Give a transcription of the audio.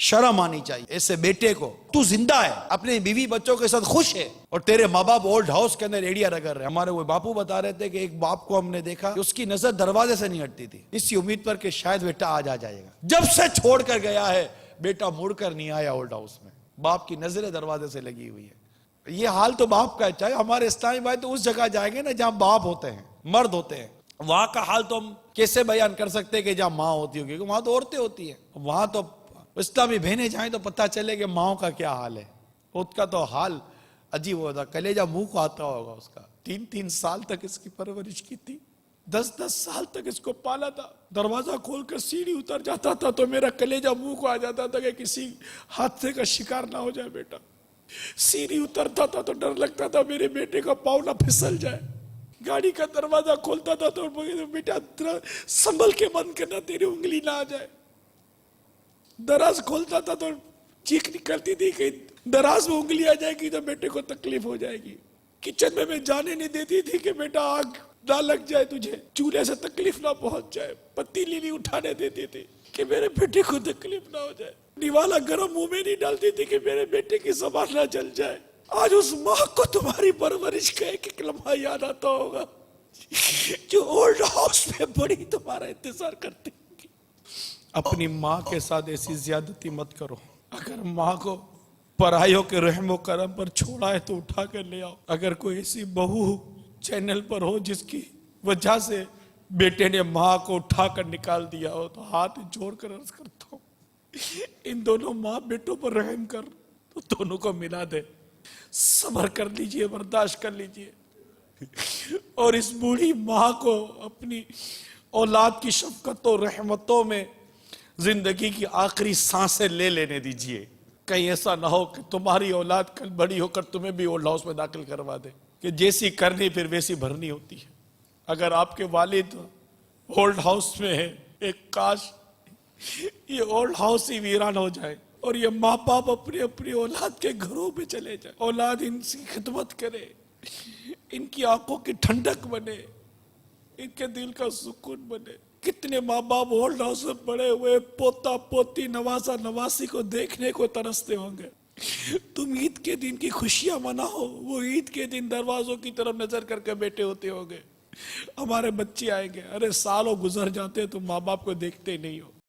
शर्म आनी चाहिए ऐसे बेटे को। तू जिंदा है, अपने बीवी बच्चों के साथ खुश है, और तेरे माँ बाप ओल्ड हाउस के अंदर एड़िया रगड़ रहे। हमारे वो बापू बता रहे थे कि एक बाप को हमने देखा कि उसकी नजर दरवाजे से नहीं हटती थी, इसी उम्मीद पर कि शायद बेटा आज आ जाएगा। जब से छोड़ कर गया है बेटा मुड़कर नहीं आया ओल्ड हाउस में, बाप की नजरें दरवाजे से लगी हुई है। ये हाल तो बाप का है। चाहे हमारे इस्लामी भाई तो उस जगह जाएंगे ना जहां बाप होते हैं, मर्द होते हैं, वहां का हाल तो हम कैसे बयान कर सकते हैं कि जहां माँ होती होगी, वहां तो औरतें होती है। वहां तो इस्लामी बहनें जाएं तो पता चले कि माओ का क्या हाल है। उसका तो हाल अजीब होता, कलेजा मुंह को आता होगा उसका। 3-3 साल तक इसकी परवरिश की थी, 10-10 साल तक इसको पाला था। दरवाजा खोलकर सीढ़ी उतर जाता था तो मेरा कलेजा मुंह को आ जाता था कि किसी हादसे का शिकार ना हो जाए बेटा। सीढ़ी उतरता था तो डर लगता था मेरे बेटे का पाँव ना फिसल जाए। गाड़ी का दरवाजा खोलता था तो बेटा संभल के बंद करना, तेरी उंगली ना आ जाए। दराज खोलता था तो चीख निकलती थी कि दराज में उंगली आ जाएगी तो बेटे को तकलीफ हो जाएगी। किचन में मैं जाने नहीं देती थी कि बेटा आग ना लग जाए, तुझे चूल्हे से तकलीफ ना पहुंच जाए। पतीली नहीं उठाने देती थी कि मेरे बेटे को तकलीफ ना हो जाए। निवाला गरम मुंह में नहीं डालती थी कि मेरे बेटे की ज़बान ना जल जाए। आज उस माँ को तुम्हारी परवरिश का एक लम्हा याद आता होगा जो ओल्ड हाउस में बड़ी तुम्हारा इंतजार करती। अपनी माँ के साथ ऐसी ज्यादती मत करो। अगर माँ को परायों के रहमो करम पर छोड़ा है तो उठा कर ले आओ। अगर कोई ऐसी बहू चैनल पर हो जिसकी वजह से बेटे ने माँ को उठाकर निकाल दिया हो तो हाथ जोड़कर अर्ज करता हूँ, इन दोनों माँ बेटों पर रहम कर तो दोनों को मिला दे। सब्र कर लीजिए, बर्दाश्त कर लीजिए, और इस बूढ़ी माँ को अपनी औलाद की शफकतों रहमतों में जिंदगी की आखिरी सांसें ले लेने दीजिए। कहीं ऐसा ना हो कि तुम्हारी औलाद कल बड़ी होकर तुम्हें भी ओल्ड हाउस में दाखिल करवा दे कि जैसी करनी फिर वैसी भरनी होती है। अगर आपके वालिद ओल्ड हाउस में है, एक काश ये ओल्ड हाउस ही वीरान हो जाए और ये माँ बाप अपनी अपनी औलाद के घरों में चले जाए। औलाद इनकी खिदमत करे, इनकी आंखों की ठंडक बने, इनके दिल का सुकून बने। कितने माँ बाप ओल्ड हाउस में पड़े हुए पोता पोती नवासा नवासी को देखने को तरसते होंगे। तुम ईद के दिन की खुशियां मनाओ, वो ईद के दिन दरवाजों की तरफ नजर करके बैठे होते होंगे, हमारे बच्चे आएंगे। अरे सालों गुजर जाते तुम माँ बाप को देखते ही नहीं हो।